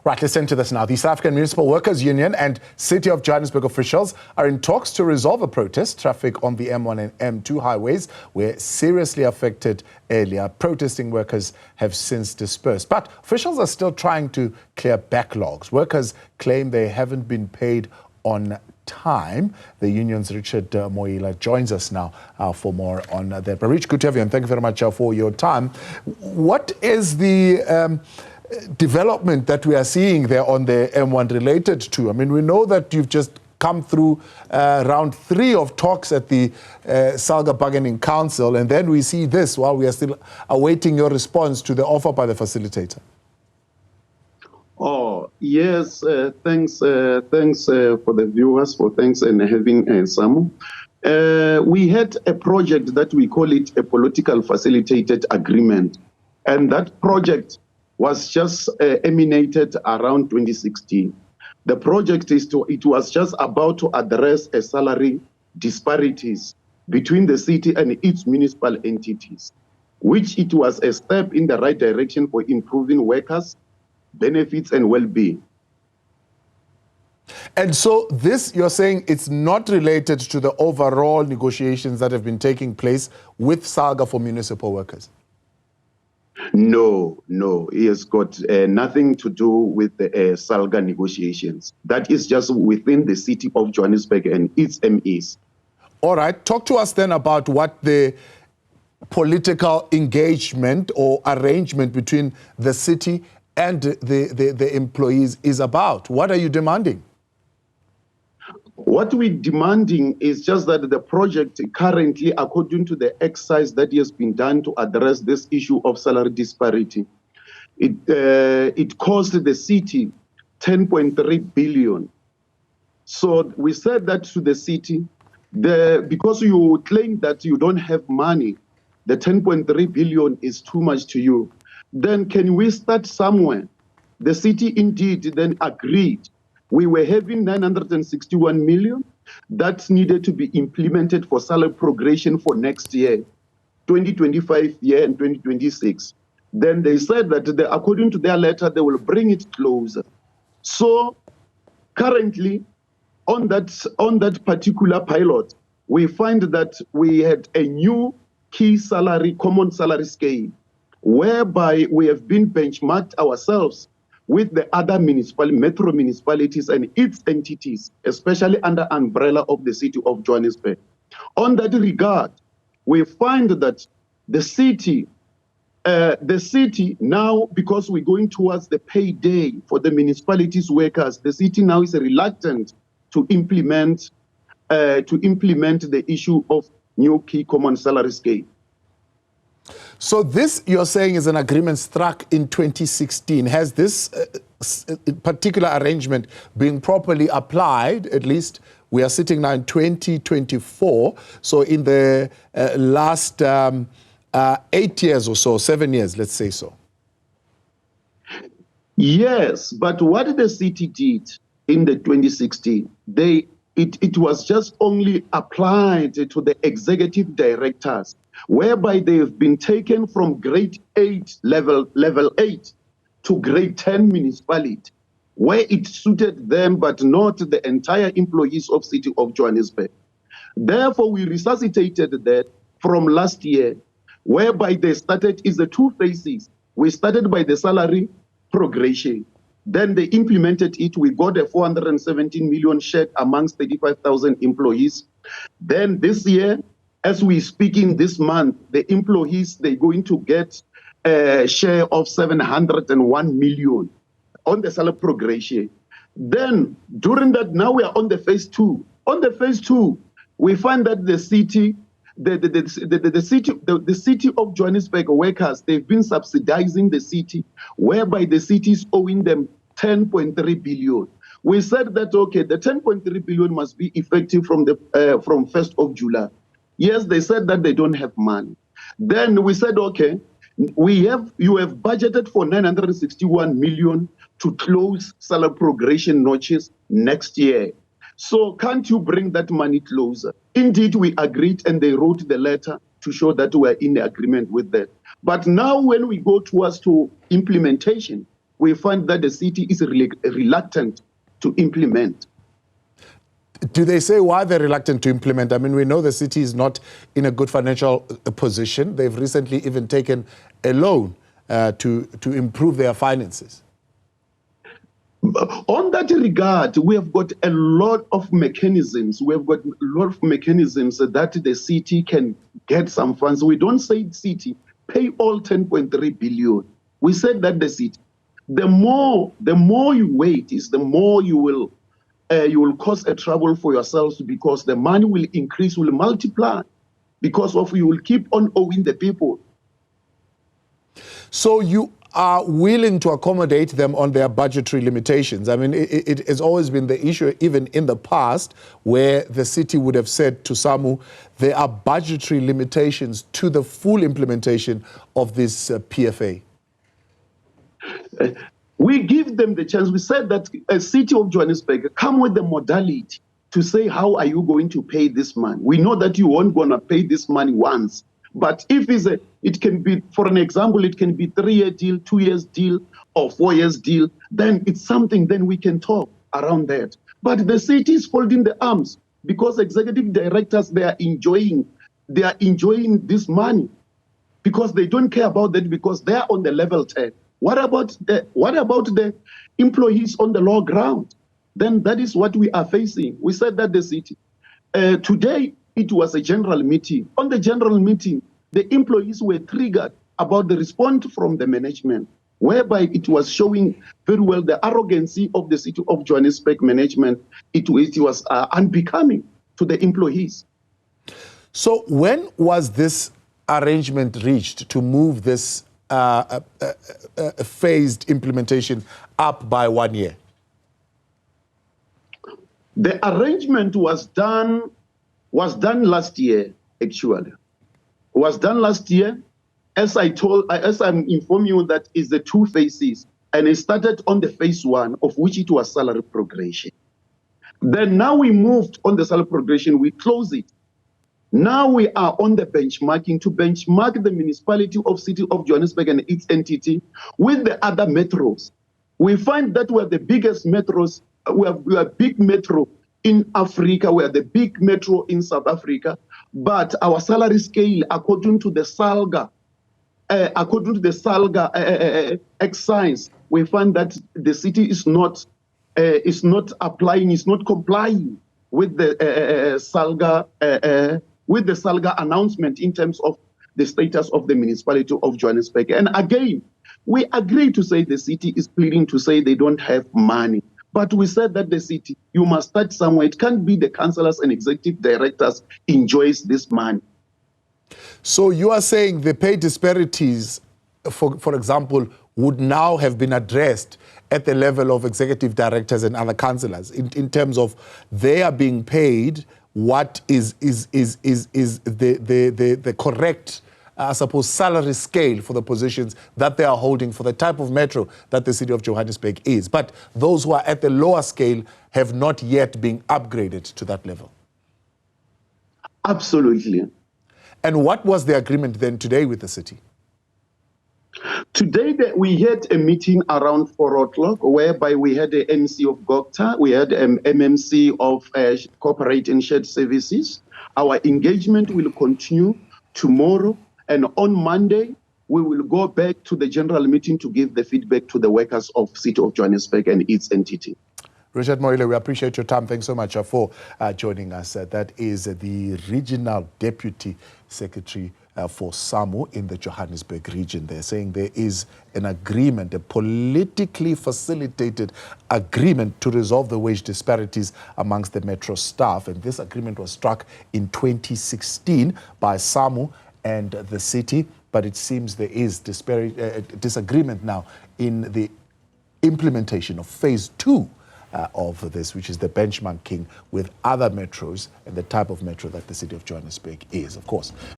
Right, listen to this now. The South African Municipal Workers Union and City of Johannesburg officials are in talks to resolve a protest. Traffic on the M1 and M2 highways were seriously affected earlier. Protesting workers have since dispersed. But officials are still trying to clear backlogs. Workers claim they haven't been paid on time. The union's Richard Moila joins us now for more on that. But Rich, good to have you, and thank you very much for your time. What is the development that we are seeing there on the M1 related to? I mean, we know that you've just come through round 3 of talks at the SALGA Bargaining Council, and then we see this while we are still awaiting your response to the offer by the facilitator. Oh, yes, thanks for the viewers, thanks and having Samwu. We had a project that we call it a political facilitated agreement, and that project was just emanated around 2016. The project it was just about to address a salary disparities between the city and its municipal entities, which it was a step in the right direction for improving workers' benefits and well-being. And so this, you're saying, it's not related to the overall negotiations that have been taking place with SALGA for municipal workers? No, it has got nothing to do with the SALGA negotiations. That is just within the City of Johannesburg and its MEs. All right, talk to us then about what the political engagement or arrangement between the city and the employees is about. What are you demanding? What we're demanding is just that the project currently, according to the exercise that has been done to address this issue of salary disparity, it cost the city 10.3 billion. So we said that to the city, because you claim that you don't have money, the 10.3 billion is too much to you. Then can we start somewhere? The city indeed then agreed. We were having 961 million that needed to be implemented for salary progression for next year, 2025 year and 2026. Then they said that according to their letter, they will bring it closer. So currently on that particular pilot, we find that we had a new key salary, common salary scale, whereby we have been benchmarked ourselves with the other metro municipalities and its entities, especially under umbrella of the City of Johannesburg. On that regard, we find that the city now, because we're going towards the payday for the municipalities workers, the city now is reluctant to implement the issue of new key common salary scale. So this, you're saying, is an agreement struck in 2016. Has this particular arrangement been properly applied? At least we are sitting now in 2024. So in the last 8 years or so, 7 years, let's say so. Yes, but what the city did in the 2016, it was just only applied to the executive directors, whereby they have been taken from grade 8, level 8 to grade 10 municipality, where it suited them, but not the entire employees of City of Johannesburg. Therefore, we resuscitated that from last year, whereby they started is the 2 phases. We started by the salary progression. Then they implemented it. We got a 417 million shared amongst 35,000 employees. Then this year, as we speaking this month, the employees, they're going to get a share of 701 million on the salary progression. Then during that, now we are on the phase 2. On the phase 2, we find that the city, the City of Johannesburg workers, they've been subsidizing the city, whereby the city is owing them 10.3 billion. We said that, okay, the 10.3 billion must be effective from 1st of July. Yes, they said that they don't have money. Then we said, okay, you have budgeted for 961 million to close salary progression notches next year. So can't you bring that money closer? Indeed, we agreed, and they wrote the letter to show that we're in agreement with that. But now when we go towards to implementation, we find that the city is reluctant to implement. Do they say why they're reluctant to implement? I mean, we know the city is not in a good financial position. They've recently even taken a loan to improve their finances. On that regard, we have got a lot of mechanisms. We have got a lot of mechanisms that the city can get some funds. We don't say city, pay all 10.3 billion. We said that the city, the more you wait, is the more you will cause a trouble for yourselves, because the money will increase, will multiply, because of you will keep on owing the people. So you are willing to accommodate them on their budgetary limitations. I mean, it has always been the issue, even in the past, where the city would have said to Samwu, there are budgetary limitations to the full implementation of this PFA. We give them the chance. We said that a City of Johannesburg come with the modality to say, how are you going to pay this money? We know that you aren't going to pay this money once. But if it can be, for an example, it can be 3-year deal, 2 years deal, or 4 years deal, then it's something, then we can talk around that. But the city is folding the arms, because executive directors, they are enjoying this money, because they don't care about that, because they are on the level 10. What about the employees on the low ground? Then that is what we are facing. We said that the city, today, it was a general meeting. On the general meeting, the employees were triggered about the response from the management, whereby it was showing very well the arrogancy of the City of Johannesburg management. It was unbecoming to the employees. So when was this arrangement reached to move this phased implementation up by 1 year? The arrangement was done last year, actually. Was done last year. As I'm informing you, that is the 2 phases. And it started on the phase 1, of which it was salary progression. Then now we moved on the salary progression, we closed it. Now we are on the benchmarking, to benchmark the municipality of City of Johannesburg and its entity with the other metros. We find that we're the biggest metros, we are big metro in Africa, we are the big metro in South Africa, but our salary scale, according to the SALGA, exercise, we find that the city is not complying with the SALGA announcement in terms of the status of the municipality of Johannesburg. And again, we agree to say the city is pleading to say they don't have money. But we said that the city, you must start somewhere. It can't be the councillors and executive directors enjoys this money. So you are saying the pay disparities, for example, would now have been addressed at the level of executive directors and other councillors in terms of they are being paid what is the correct, I suppose, salary scale for the positions that they are holding for the type of metro that the City of Johannesburg is. But those who are at the lower scale have not yet been upgraded to that level. Absolutely. And what was the agreement then today with the city? Today, we had a meeting around 4 o'clock, whereby we had the MC of GOGTA, we had an MMC of Corporate and Shared Services. Our engagement will continue tomorrow, and on Monday, we will go back to the general meeting to give the feedback to the workers of City of Johannesburg and its entity. Richard Moila, we appreciate your time. Thanks so much for joining us. That is the Regional Deputy Secretary for Samwu in the Johannesburg region. They're saying there is an agreement, a politically facilitated agreement to resolve the wage disparities amongst the metro staff. And this agreement was struck in 2016 by Samwu and the city. But it seems there is disagreement now in the implementation of phase 2 of this, which is the benchmarking with other metros and the type of metro that the City of Johannesburg is, of course.